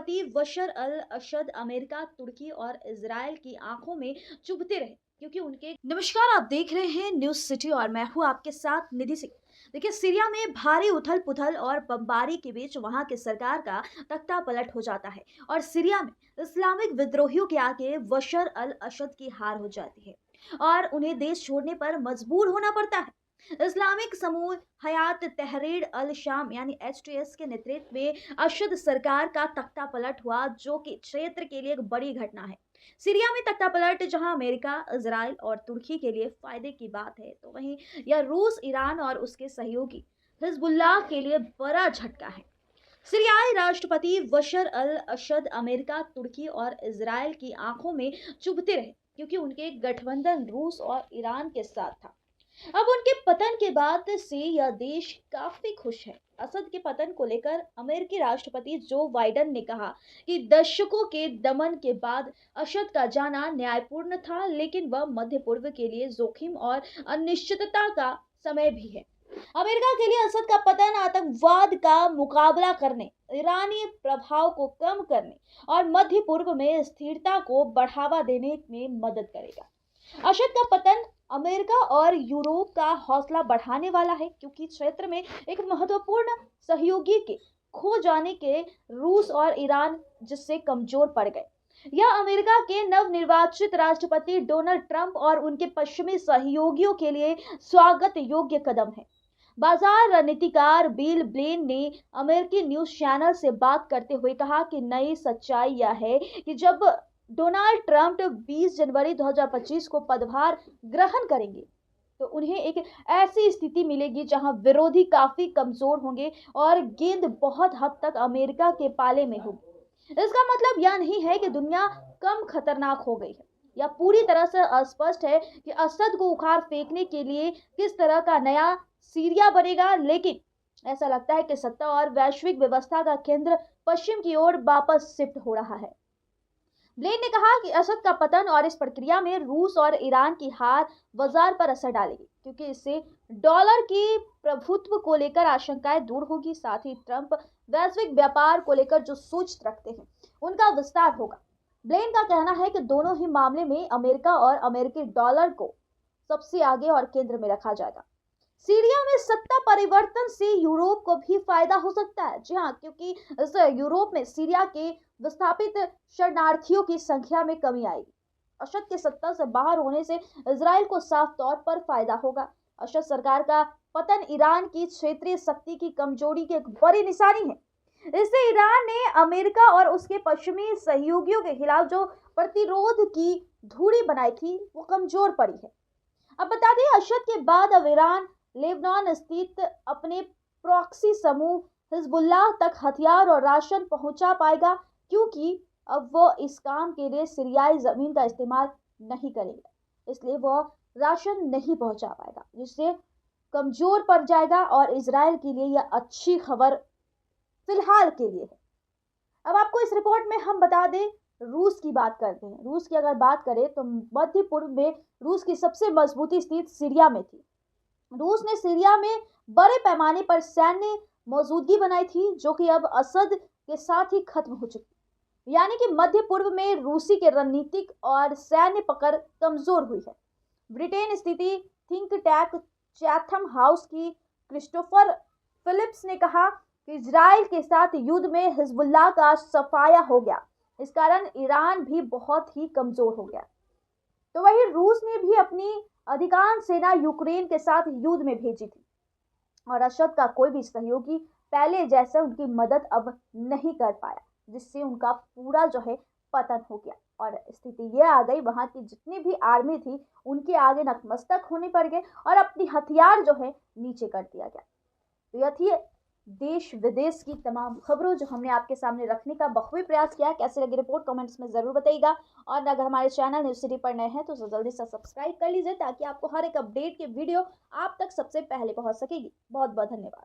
राष्ट्रपति बशर अल असद अमेरिका, तुर्की और इजराइल की आंखों में चुभते रहे क्योंकि उनके। नमस्कार, आप देख रहे हैं न्यूज सिटी और मैं हूं आपके साथ निधि सिंह। देखिए, सीरिया में भारी उथल पुथल और बमबारी के बीच वहां की सरकार का तख्ता पलट हो जाता है और सीरिया में इस्लामिक विद्रोहियों के आगे बशर अल असद की हार हो जाती है और उन्हें देश छोड़ने पर मजबूर होना पड़ता है। इस्लामिक समूह हयात तहरीर अल शाम यानी HTS के नेतृत्व में अशद सरकार का तख्ता पलट हुआ, जो कि क्षेत्र के लिए एक बड़ी घटना है। सीरिया में तख्ता पलट जहां अमेरिका, इजराइल और तुर्की के लिए फायदे की बात है, तो वहीं यह रूस, ईरान और उसके सहयोगी हिजबुल्लाह के लिए बड़ा झटका है। सीरियाई राष्ट्रपति बशर अल असद अमेरिका, तुर्की और इजराइल की आंखों में चुभते रहे क्योंकि उनके गठबंधन रूस और ईरान के साथ था। अब उनके पतन के बाद से यह देश काफी खुश है। असद के पतन को लेकर अमेरिकी राष्ट्रपति जो बाइडेन ने कहा कि दशकों के दमन के बाद असद का जाना न्यायपूर्ण था, लेकिन वह मध्य पूर्व के लिए जोखिम और अनिश्चितता का समय भी है। अमेरिका के लिए असद का पतन आतंकवाद का मुकाबला करने, ईरानी प्रभाव को कम करने और मध्य पूर्व में स्थिरता को बढ़ावा देने में मदद करेगा। असद का पतन अमेरिका और यूरोप का हौसला बढ़ाने वाला है क्योंकि क्षेत्र में एक महत्वपूर्ण सहयोगी के खो जाने के रूस और ईरान जिससे कमजोर पड़ गए। यह अमेरिका के नवनिर्वाचित राष्ट्रपति डोनाल्ड ट्रंप और उनके पश्चिमी सहयोगियों के लिए स्वागत योग्य कदम है। बाजार रणनीतिकार बिल ब्लेन ने अमेरिकी न्यूज चैनल से बात करते हुए कहा कि नई सच्चाई यह है कि जब डोनाल्ड ट्रंप 20 जनवरी 2025 को पदभार ग्रहण करेंगे तो उन्हें एक ऐसी स्थिति मिलेगी जहां विरोधी काफी कमजोर होंगे और गेंद बहुत हद तक अमेरिका के पाले में होगी। इसका मतलब यह नहीं है कि दुनिया कम खतरनाक हो गई है। यह पूरी तरह से अस्पष्ट है कि असद को उखाड़ फेंकने के लिए किस तरह का नया सीरिया बनेगा, लेकिन ऐसा लगता है कि सत्ता और वैश्विक व्यवस्था का केंद्र पश्चिम की ओर वापस शिफ्ट हो रहा है। ब्लेन ने कहा कि असद का पतन और इस प्रक्रिया में रूस और ईरान की हार बाजार पर असर डालेगी क्योंकि इससे डॉलर की प्रभुत्व को लेकर आशंकाएं दूर होगी। साथ ही ट्रंप वैश्विक व्यापार को लेकर जो सोच रखते हैं उनका विस्तार होगा। ब्लेन का कहना है कि दोनों ही मामले में अमेरिका और अमेरिकी डॉलर को सबसे आगे और केंद्र में रखा जाएगा। सीरिया में सत्ता परिवर्तन से यूरोप को भी फायदा हो सकता है। जी हाँ, क्योंकि इस यूरोप में सीरिया के विस्थापित शरणार्थियों की संख्या में कमी आएगी। असद के सत्ता से बाहर होने से इजराइल को साफ तौर पर फायदा होगा। असद सरकार का पतन ईरान की क्षेत्रीय शक्ति की कमजोरी की एक बड़ी निशानी है। इससे ईरान ने अमेरिका और उसके पश्चिमी सहयोगियों के खिलाफ जो प्रतिरोध की धुरी बनाई थी वो कमजोर पड़ी है। अब बता दें, असद के बाद अब ईरान लेबनान स्थित अपने प्रॉक्सी समूह हिजबुल्लाह तक हथियार और राशन पहुंचा पाएगा क्योंकि अब वो इस काम के लिए सीरियाई जमीन का इस्तेमाल नहीं करेगा, इसलिए वो राशन नहीं पहुंचा पाएगा, जिससे कमजोर पड़ जाएगा। और इजराइल के लिए यह अच्छी खबर फिलहाल के लिए है। अब आपको इस रिपोर्ट में हम बता दें, रूस की बात करते हैं। रूस की अगर बात करें तो मध्य पूर्व में रूस की सबसे मजबूती स्थिति सीरिया में थी। रूस ने सीरिया में बड़े पैमाने पर सैन्य मौजूदगी बनाई थी, जो कि अब असद के साथ ही खत्म हो चुकी। यानी कि मध्य पूर्व में रूसी के रणनीतिक और सैन्य पकड़ कमजोर हुई है। ब्रिटेन स्थिति थिंक टैंक चैथम हाउस की क्रिस्टोफर फिलिप्स ने कहा कि इजराइल के साथ युद्ध में हिजबुल्लाह का सफाया हो गया, इस कारण ईरान भी बहुत ही कमजोर हो गया। तो वही रूस ने भी अपनी अधिकांश सेना यूक्रेन के साथ युद्ध में भेजी थी और असद का कोई भी सहयोगी पहले जैसे उनकी मदद अब नहीं कर पाया, जिससे उनका पूरा जो है पतन हो गया। और स्थिति ये आ गई, वहां की जितनी भी आर्मी थी उनके आगे नतमस्तक होने पड़ गए और अपनी हथियार जो है नीचे कर दिया गया। तो यह थी देश विदेश की तमाम खबरों जो हमने आपके सामने रखने का बखूबी प्रयास किया। कैसे लगी रिपोर्ट कमेंट्स में जरूर बताइएगा और अगर हमारे चैनल न्यूज सिटी पर नए हैं तो जल्दी से सब्सक्राइब कर लीजिए ताकि आपको हर एक अपडेट की वीडियो आप तक सबसे पहले पहुंच सकेगी। बहुत बहुत धन्यवाद।